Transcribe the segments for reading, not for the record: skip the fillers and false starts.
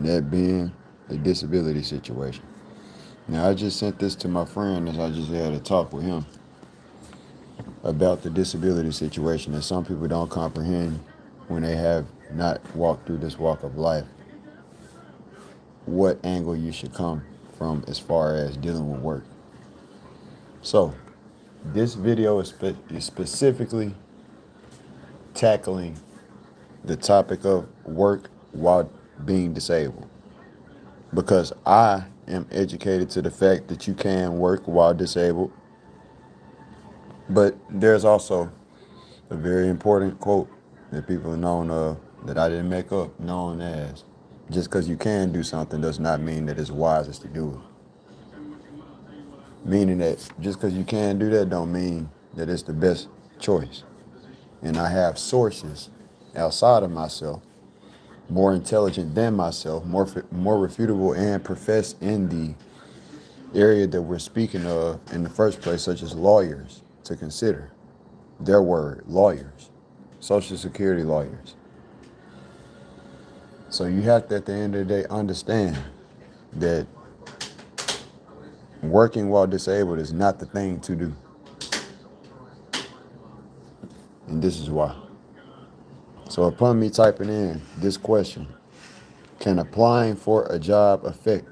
that being the disability situation. Now, I just sent this to my friend as I just had a talk with him about the disability situation that some people don't comprehend when they have not walked through this walk of life, what angle you should come from as far as dealing with work. So, this video is specifically tackling the topic of work while being disabled, because I am educated to the fact that you can work while disabled. But there's also a very important quote that people are known of, that I didn't make up, known as, just because you can do something does not mean that it's wisest to do it. Meaning that just because you can do that don't mean that it's the best choice. And I have sources outside of myself, more intelligent than myself, more refutable and professed in the area that we're speaking of in the first place, such as lawyers, to consider. Their word, lawyers, Social Security lawyers. So you have to, at the end of the day, understand that working while disabled is not the thing to do. And this is why. So upon me typing in this question, can applying for a job affect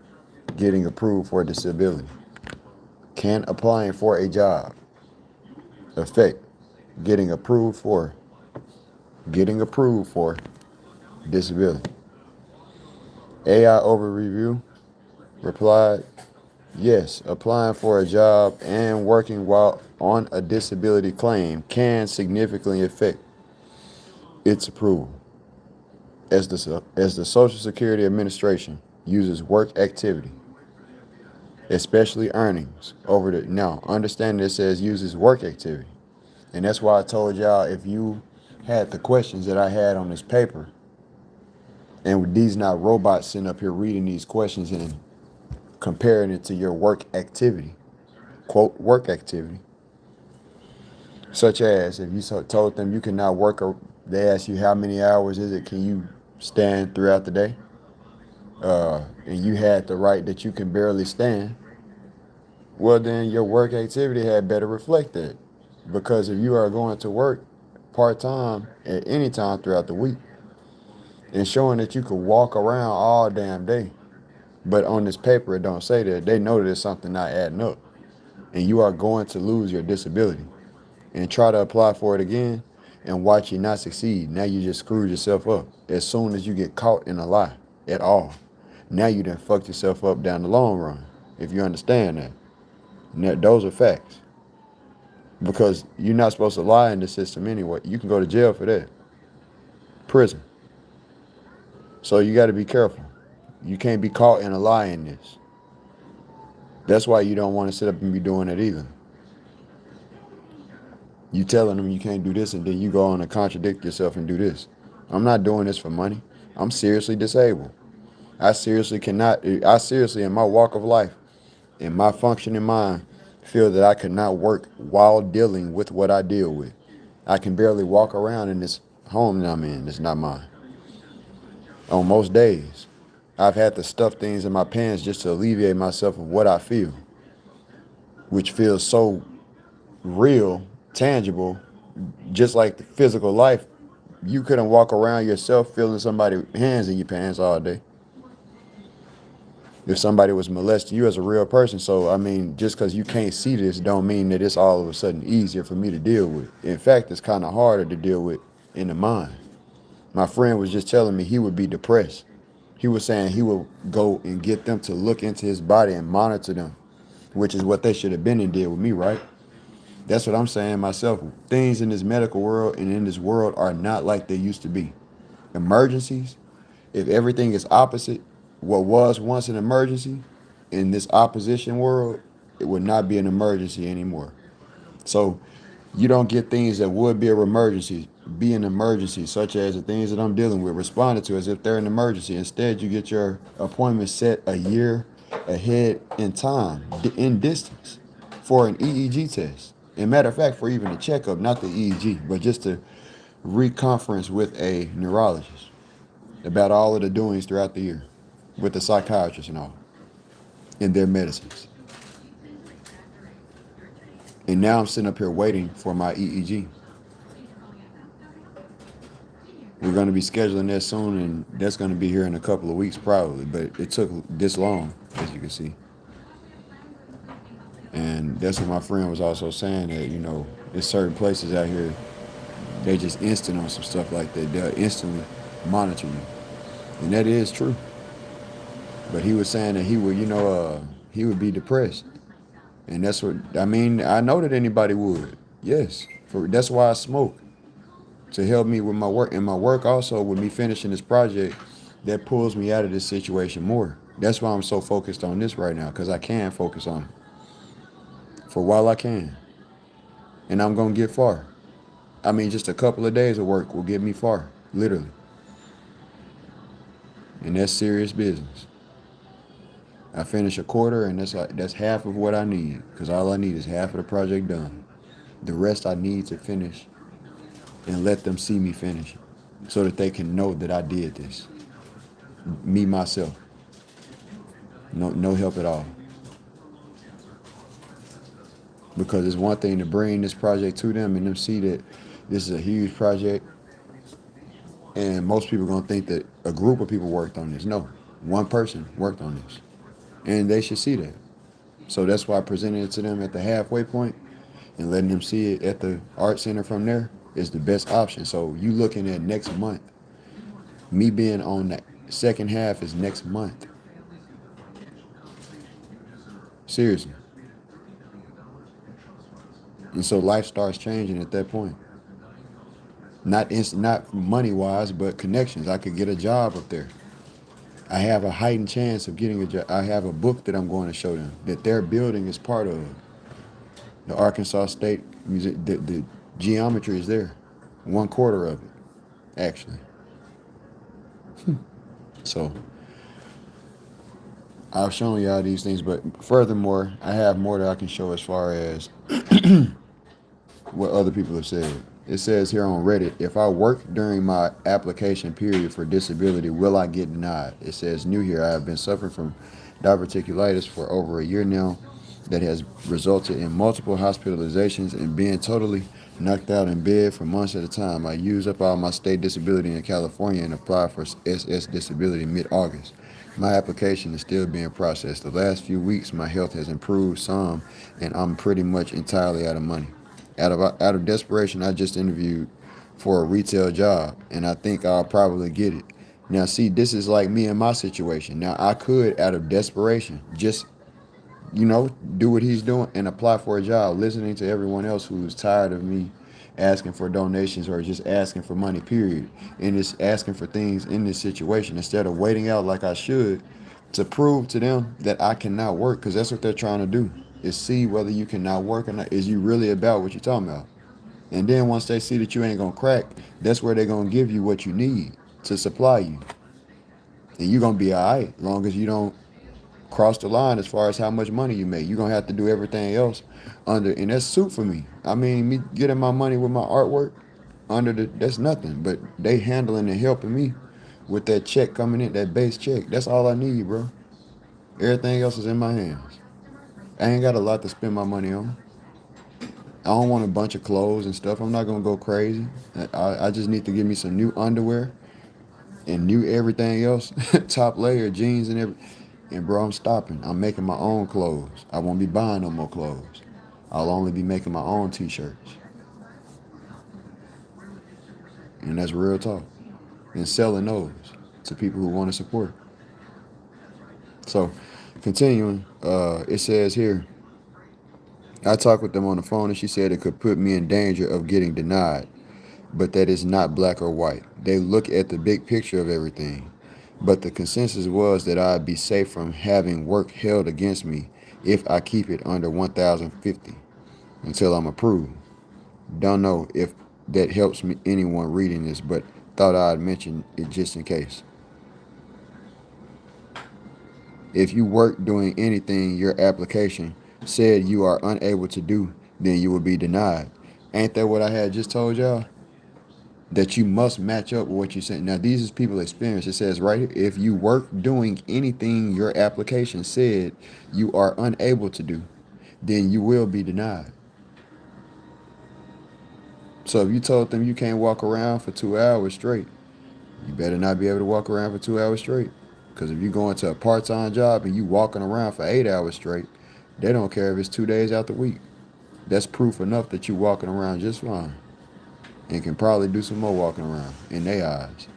getting approved for a disability? Can applying for a job affect getting approved for disability? AI over review replied, yes, applying for a job and working while on a disability claim can significantly affect its approval, as the Social Security Administration uses work activity, especially earnings, over the, now understand it says uses work activity. And that's why I told y'all, if you had the questions that I had on this paper, and these not robots sitting up here reading these questions and comparing it to your work activity, quote, work activity, such as if you told them you cannot work, or they ask you how many hours is it, can you stand throughout the day? And you had the right that you can barely stand, well, then your work activity had better reflect that. Because if you are going to work part-time at any time throughout the week and showing that you could walk around all damn day, but on this paper it don't say that, they know that there's something not adding up, and you are going to lose your disability and try to apply for it again and watch you not succeed. Now you just screwed yourself up as soon as you get caught in a lie at all. Now you done fucked yourself up down the long run, if you understand that. Now, those are facts. Because you're not supposed to lie in the system anyway. You can go to jail for that. Prison. So you got to be careful. You can't be caught in a lie in this. That's why you don't want to sit up and be doing it either. You telling them you can't do this and then you go on and contradict yourself and do this. I'm not doing this for money. I'm seriously disabled. I seriously in my walk of life, in my functioning mind, feel that I could not work while dealing with what I deal with. I can barely walk around in this home that I'm in. It's not mine. On most days, I've had to stuff things in my pants just to alleviate myself of what I feel, which feels so real, tangible, just like the physical life. You couldn't walk around yourself feeling somebody's hands in your pants all day if somebody was molesting you as a real person. So, I mean, just because you can't see this don't mean that it's all of a sudden easier for me to deal with. In fact, it's kind of harder to deal with in the mind. My friend was just telling me he would be depressed. He was saying he would go and get them to look into his body and monitor them, which is what they should have been and did with me, right? That's what I'm saying myself. Things in this medical world and in this world are not like they used to be. Emergencies, if everything is opposite what was once an emergency in this opposition world, it would not be an emergency anymore. So you don't get things that would be an emergency, such as the things that I'm dealing with, responded to as if they're an emergency. Instead, you get your appointment set a year ahead in time, in distance, for an EEG test. And matter of fact, for even a checkup, not the EEG, but just to reconference with a neurologist about all of the doings throughout the year. with the psychiatrist and all, and their medicines. And now I'm sitting up here waiting for my EEG. We're going to be scheduling that soon, and that's going to be here in a couple of weeks probably, but it took this long, as you can see. And that's what my friend was also saying, that, there's certain places out here, they just instant on some stuff like that. They'll instantly monitor you. And that is true. But he was saying that he would be depressed. And that's what, I know that anybody would. Yes. That's why I smoke. To help me with my work. And my work also, with me finishing this project, that pulls me out of this situation more. That's why I'm so focused on this right now, because I can focus on it for a while I can. And I'm going to get far. Just a couple of days of work will get me far, literally. And that's serious business. I finish a quarter, and that's half of what I need, because all I need is half of the project done. The rest I need to finish and let them see me finish it, so that they can know that I did this. Me, myself. No help at all. Because it's one thing to bring this project to them and them see that this is a huge project, and most people are going to think that a group of people worked on this. No, one person worked on this, and they should see that. So that's why presenting it to them at the halfway point and letting them see it at the art center from there is the best option. So you looking at next month. Me being on the second half is next month. Seriously. And so life starts changing at that point. Not money-wise, but connections. I could get a job up there. I have a heightened chance of getting a job. I have a book that I'm going to show them that their building is part of. The Arkansas State Museum, the geometry is there. 1/4 of it, actually. So I've shown y'all these things, but furthermore, I have more that I can show as far as what other people have said. It says here on Reddit, if I work during my application period for disability, will I get denied? It says, new here, I have been suffering from diverticulitis for over a year now that has resulted in multiple hospitalizations and being totally knocked out in bed for months at a time. I used up all my state disability in California and applied for SS disability mid-August. My application is still being processed. The last few weeks, my health has improved some, and I'm pretty much entirely out of money. Out of desperation, I just interviewed for a retail job, and I think I'll probably get it. Now, see, this is like me and my situation. Now, I could, out of desperation, just, do what he's doing and apply for a job, listening to everyone else who's tired of me asking for donations or just asking for money, period, and just asking for things in this situation instead of waiting out like I should to prove to them that I cannot work, because that's what they're trying to do, is see whether you cannot work or not. Is you really about what you're talking about? And then once they see that you ain't gonna crack, that's where they're gonna give you what you need to supply you. And you're gonna be all right, long as you don't cross the line as far as how much money you make. You're gonna have to do everything else under, and that's soup for me. Me getting my money with my artwork that's nothing. But they handling and helping me with that check coming in, that base check. That's all I need, bro. Everything else is in my hands. I ain't got a lot to spend my money on. I don't want a bunch of clothes and stuff. I'm not gonna go crazy. I just need to give me some new underwear and new everything else, top layer jeans and everything. And bro, I'm stopping. I'm making my own clothes. I won't be buying no more clothes. I'll only be making my own t-shirts. And that's real talk. And selling those to people who want to support. So, continuing, it says here, I talked with them on the phone and she said it could put me in danger of getting denied, but that is not black or white. They look at the big picture of everything. But the consensus was that I'd be safe from having work held against me if I keep it under 1,050 until I'm approved. Don't know if that helps me, anyone reading this, but thought I'd mention it just in case. If you work doing anything your application said you are unable to do, then you will be denied. Ain't that what I had just told y'all? that you must match up with what you said. Now, these is people experience. It says right here, if you work doing anything your application said you are unable to do, then you will be denied. So if you told them you can't walk around for 2 hours straight, you better not be able to walk around for 2 hours straight. Because if you go into a part-time job and you walking around for 8 hours straight, they don't care if it's 2 days out the week. That's proof enough that you walking around just fine and can probably do some more walking around in their eyes.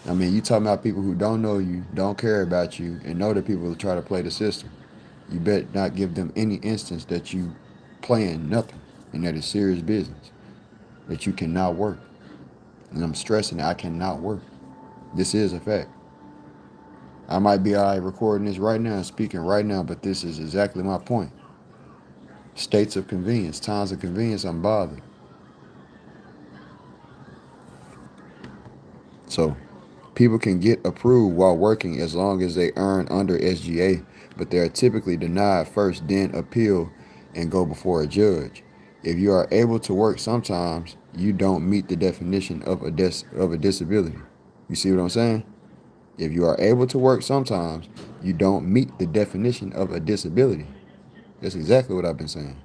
I mean, you talking about people who don't know you, don't care about you, and know that people will try to play the system. You better not give them any instance that you playing nothing and that is serious business, that you cannot work. And I'm stressing that I cannot work. This is a fact. I might be all right recording this right now and speaking right now, but this is exactly my point. States of convenience, times of convenience, I'm bothered. So people can get approved while working as long as they earn under SGA, but they are typically denied first, then appeal and go before a judge. If you are able to work sometimes, you don't meet the definition of a disability. You see what I'm saying? If you are able to work sometimes, you don't meet the definition of a disability. That's exactly what I've been saying.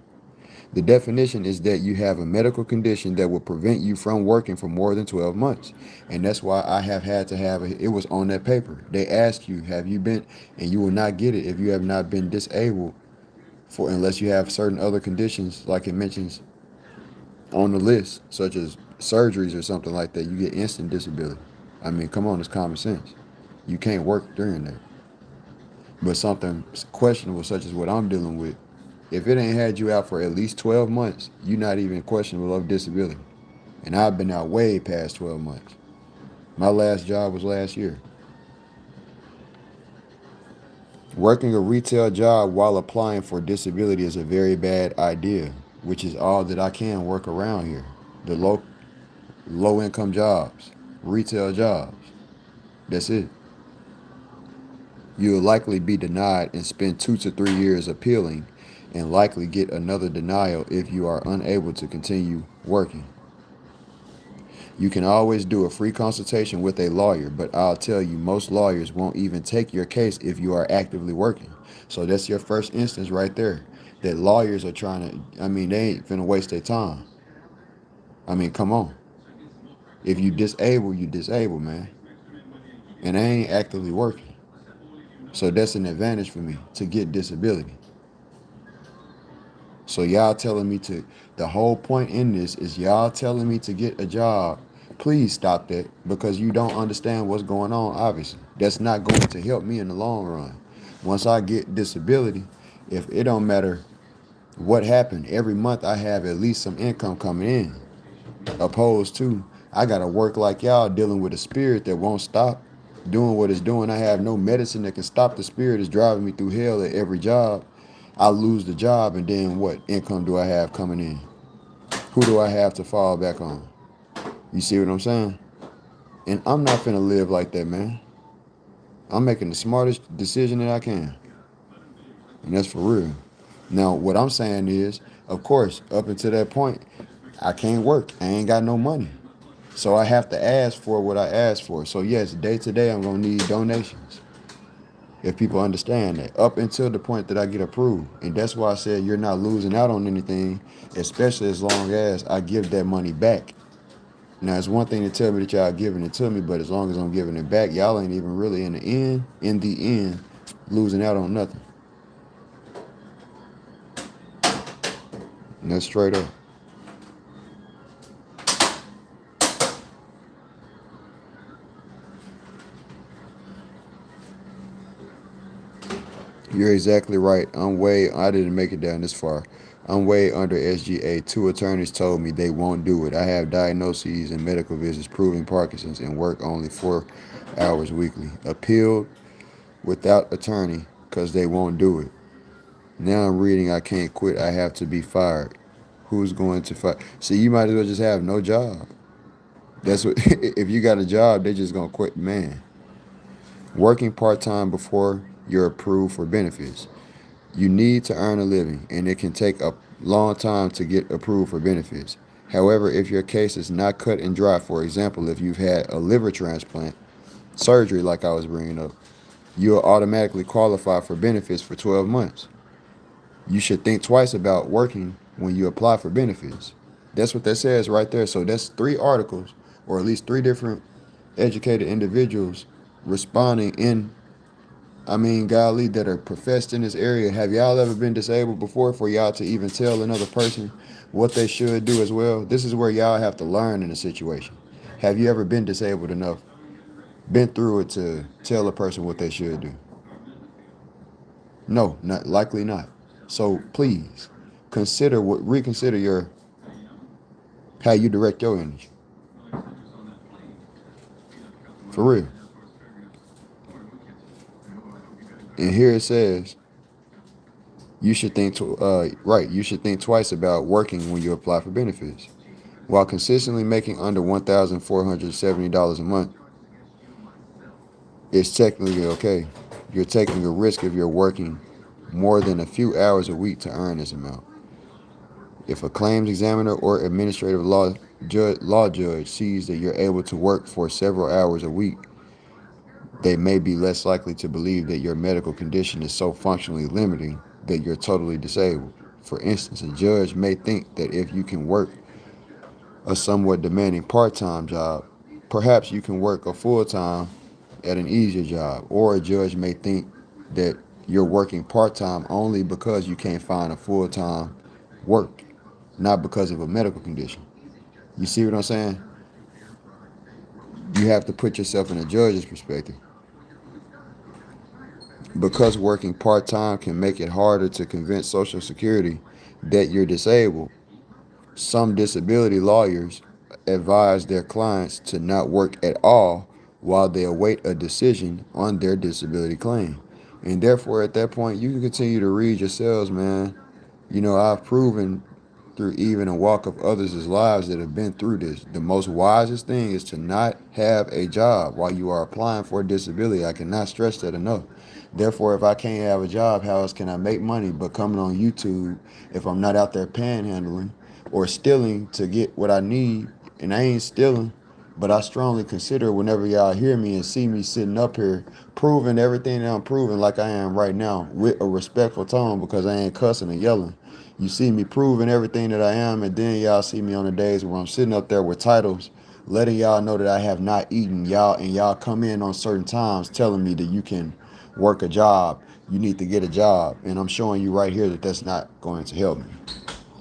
The definition is that you have a medical condition that will prevent you from working for more than 12 months. And that's why I have had to have it was on that paper. They ask you, have you been, and you will not get it if you have not been disabled for, unless you have certain other conditions, like it mentions on the list, such as surgeries or something like that. You get instant disability. I mean, come on, it's common sense. You can't work during that. But something questionable, such as what I'm dealing with, if it ain't had you out for at least 12 months, you're not even questionable of disability. And I've been out way past 12 months. My last job was last year. Working a retail job while applying for disability is a very bad idea, which is all that I can work around here. The low income jobs, retail jobs. That's it. You'll likely be denied and spend 2 to 3 years appealing and likely get another denial if you are unable to continue working. You can always do a free consultation with a lawyer, but I'll tell you, most lawyers won't even take your case if you are actively working. So that's your first instance right there, that lawyers are trying to, I mean, they ain't finna waste their time. I mean, come on. If you disable, man. And I ain't actively working. So that's an advantage for me to get disability. So y'all telling me to, the whole point in this is y'all telling me to get a job. Please stop that, because you don't understand what's going on, obviously. That's not going to help me in the long run. Once I get disability, if it don't matter what happened, every month I have at least some income coming in. Opposed to, I got to work like y'all dealing with a spirit that won't stop doing what it's doing. I have no medicine that can stop the spirit. It's driving me through hell at every job. I lose the job, and then what income do I have coming in? Who do I have to fall back on? You see what I'm saying? And I'm not finna live like that, man. I'm making the smartest decision that I can. And that's for real. Now, what I'm saying is, of course, up until that point, I can't work. I ain't got no money. So I have to ask for what I ask for. So yes, day to day, I'm gonna need donations. If people understand that, up until the point that I get approved. And that's why I said you're not losing out on anything, especially as long as I give that money back. Now, it's one thing to tell me that y'all giving it to me, but as long as I'm giving it back, y'all ain't even really in the end, losing out on nothing. And that's straight up. You're exactly right. I didn't make it down this far. I'm way under SGA. 2 attorneys told me they won't do it. I have diagnoses and medical visits proving Parkinson's and work only 4 hours weekly. Appealed without attorney because they won't do it. Now I'm reading I can't quit. I have to be fired. Who's going to fire? See, you might as well just have no job. That's what, if you got a job, they just gonna quit, man. Working part-time before you're approved for benefits. You need to earn a living, and it can take a long time to get approved for benefits. However, if your case is not cut and dry, for example, if you've had a liver transplant, surgery like I was bringing up, you'll automatically qualify for benefits for 12 months. You should think twice about working when you apply for benefits. That's what that says right there. So that's 3 articles, or at least 3 different educated individuals responding in, I mean, golly, that are professed in this area. Have y'all ever been disabled before for y'all to even tell another person what they should do as well? This is where y'all have to learn in a situation. Have you ever been disabled enough, been through it to tell a person what they should do? No, not likely not. So please reconsider your how you direct your energy. For real. And here it says you should think twice about working when you apply for benefits. While consistently making under $1,470 a month is technically okay, you're taking a risk if you're working more than a few hours a week to earn this amount. If a claims examiner or administrative law judge sees that you're able to work for several hours a week, they may be less likely to believe that your medical condition is so functionally limiting that you're totally disabled. For instance, a judge may think that if you can work a somewhat demanding part-time job, perhaps you can work a full-time at an easier job. Or a judge may think that you're working part-time only because you can't find a full-time work, not because of a medical condition. You see what I'm saying? You have to put yourself in a judge's perspective. Because working part-time can make it harder to convince Social Security that you're disabled, some disability lawyers advise their clients to not work at all while they await a decision on their disability claim. And therefore, at that point, you can continue to read yourselves, man. You know, I've proven through even a walk of others' lives that have been through this. The most wisest thing is to not have a job while you are applying for a disability. I cannot stress that enough. Therefore, if I can't have a job, how else can I make money but coming on YouTube if I'm not out there panhandling or stealing to get what I need? And I ain't stealing, but I strongly consider whenever y'all hear me and see me sitting up here proving everything that I'm proving like I am right now with a respectful tone because I ain't cussing and yelling. You see me proving everything that I am, and then y'all see me on the days where I'm sitting up there with titles, letting y'all know that I have not eaten. Y'all come in on certain times telling me that you can work a job, you need to get a job. And I'm showing you right here that that's not going to help me.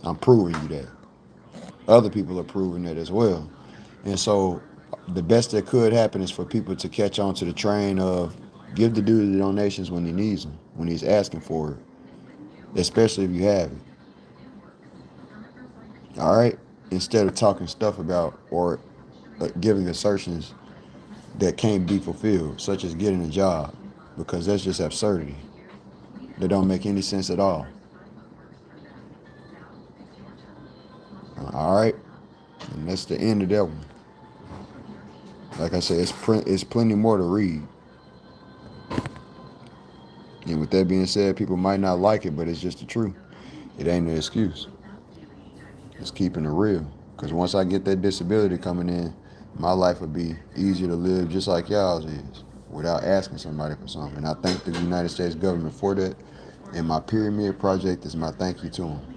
I'm proving you that. Other people are proving that as well. And so the best that could happen is for people to catch on to the train of give the dude the donations when he needs them, when he's asking for it, especially if you have it. All right? Instead of talking stuff about or giving assertions that can't be fulfilled, such as getting a job, because that's just absurdity. That don't make any sense at all. All right? And that's the end of that one. Like I said, it's plenty more to read. And with that being said, people might not like it, but it's just the truth. It ain't an excuse. It's keeping it real. Because once I get that disability coming in, my life would be easier to live just like y'all's is, without asking somebody for something. And I thank the United States government for that. And my pyramid project is my thank you to them.